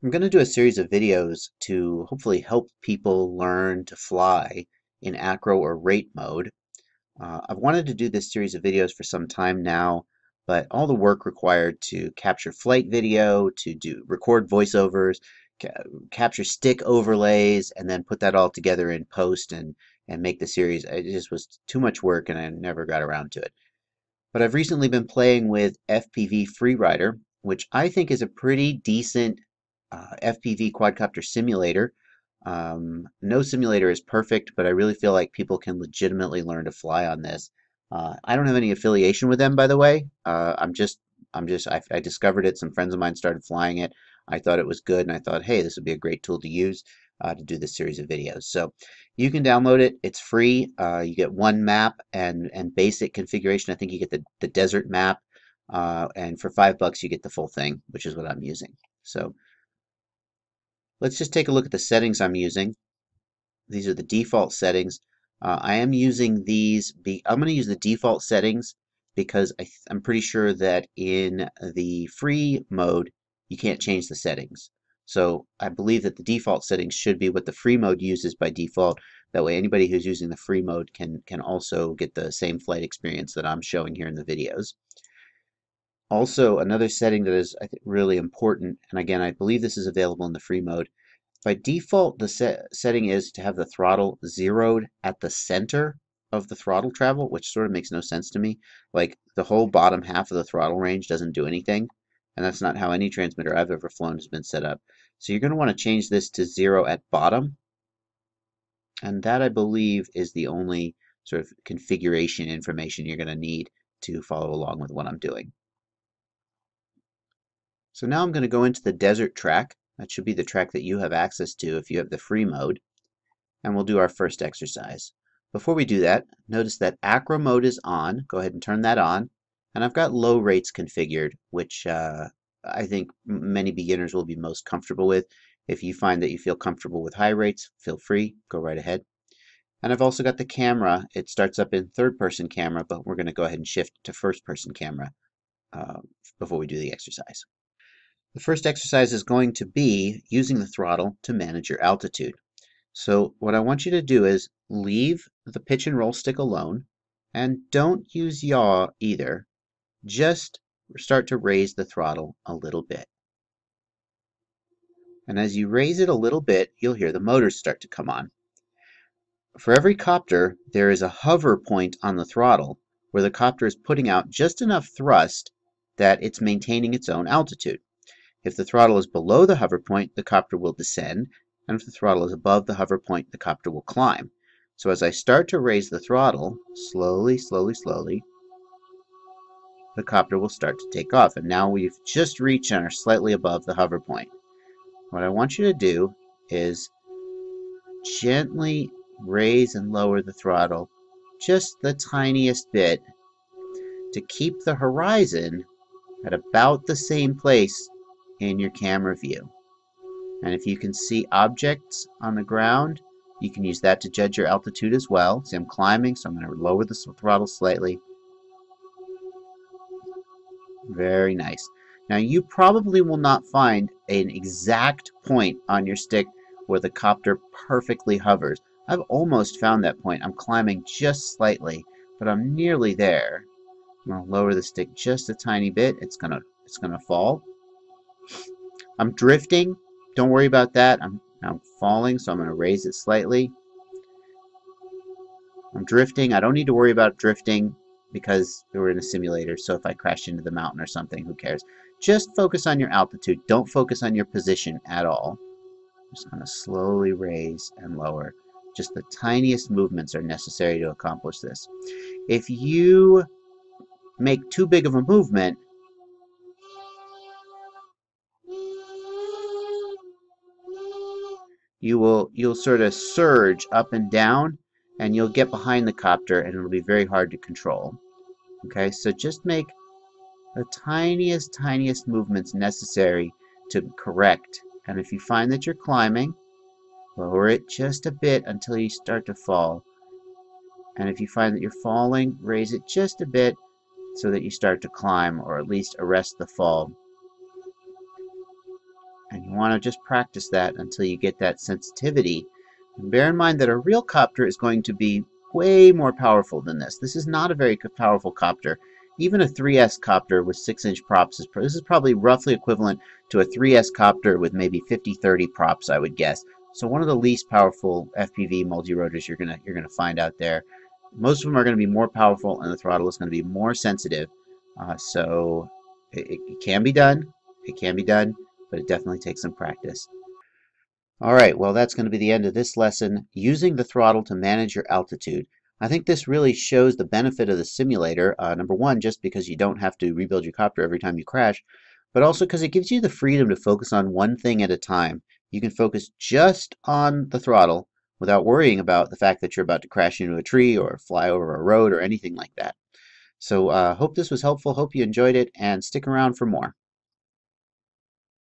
I'm going to do a series of videos to hopefully help people learn to fly in acro or rate mode. I've wanted to do this series of videos for some time now, but all the work required to capture flight video, to record voiceovers, ca capture stick overlays, and then put that all together in post and make the series, it just was too much work and I never got around to it. But I've recently been playing with FPV Freerider, which I think is a pretty decent FPV quadcopter simulator. No simulator is perfect, but I really feel like people can legitimately learn to fly on this. I don't have any affiliation with them, by the way. I discovered it. Some friends of mine started flying it. I thought it was good, and I thought, hey, this would be a great tool to use to do this series of videos. So you can download it. It's free. You get one map and basic configuration. I think you get the desert map, and for $5 you get the full thing, which is what I'm using. So let's just take a look at the settings I'm using. These are the default settings. I am using these. I'm going to use the default settings because I'm pretty sure that in the free mode you can't change the settings. So I believe that the default settings should be what the free mode uses by default. That way anybody who's using the free mode can also get the same flight experience that I'm showing here in the videos. Also, another setting that is, I think, really important, and again, I believe this is available in the free mode. By default, the setting is to have the throttle zeroed at the center of the throttle travel, which sort of makes no sense to me. Like, the whole bottom half of the throttle range doesn't do anything, and that's not how any transmitter I've ever flown has been set up. So you're going to want to change this to 0 at bottom, and that, I believe, is the only sort of configuration information you're going to need to follow along with what I'm doing. So now I'm going to go into the desert track. That should be the track that you have access to if you have the free mode. And we'll do our first exercise. Before we do that, notice that acro mode is on. Go ahead and turn that on. And I've got low rates configured, which I think many beginners will be most comfortable with. If you find that you feel comfortable with high rates, feel free, go right ahead. And I've also got the camera. It starts up in third-person camera, but we're going to go ahead and shift to first-person camera before we do the exercise. The first exercise is going to be using the throttle to manage your altitude. So what I want you to do is leave the pitch and roll stick alone and don't use yaw either. Just start to raise the throttle a little bit. And as you raise it a little bit, you'll hear the motors start to come on. For every copter, there is a hover point on the throttle where the copter is putting out just enough thrust that it's maintaining its own altitude. If the throttle is below the hover point, the copter will descend, and if the throttle is above the hover point, the copter will climb. So as I start to raise the throttle, slowly, slowly, slowly, the copter will start to take off. And now we've just reached and are slightly above the hover point. What I want you to do is gently raise and lower the throttle just the tiniest bit to keep the horizon at about the same place in your camera view. And if you can see objects on the ground, you can use that to judge your altitude as well. See, I'm climbing, so I'm going to lower the throttle slightly. Very nice. Now, you probably will not find an exact point on your stick where the copter perfectly hovers. I've almost found that point. I'm climbing just slightly, but I'm nearly there. I'm going to lower the stick just a tiny bit. It's gonna fall. I'm drifting. Don't worry about that. I'm falling, so I'm going to raise it slightly. I'm drifting. I don't need to worry about drifting because we're in a simulator, so if I crash into the mountain or something, who cares? Just focus on your altitude. Don't focus on your position at all. I'm just going to slowly raise and lower. Just the tiniest movements are necessary to accomplish this. If you make too big of a movement, you'll sort of surge up and down, and you'll get behind the copter, and it'll be very hard to control. Okay, so just make the tiniest movements necessary to correct. And if you find that you're climbing, lower it just a bit until you start to fall. And if you find that you're falling, raise it just a bit so that you start to climb, or at least arrest the fall. And you want to just practice that until you get that sensitivity. And bear in mind that a real copter is going to be way more powerful than this. This is not a very powerful copter. Even a 3S copter with 6-inch props this is probably roughly equivalent to a 3S copter with maybe 50-30 props, I would guess. So one of the least powerful FPV multirotors you're gonna find out there. Most of them are going to be more powerful, and the throttle is going to be more sensitive. So it can be done. It can be done, but it definitely takes some practice. All right, well, that's going to be the end of this lesson, using the throttle to manage your altitude. I think this really shows the benefit of the simulator. Number one, just because you don't have to rebuild your copter every time you crash, but also because it gives you the freedom to focus on one thing at a time. You can focus just on the throttle without worrying about the fact that you're about to crash into a tree or fly over a road or anything like that. So hope this was helpful. Hope you enjoyed it, and stick around for more.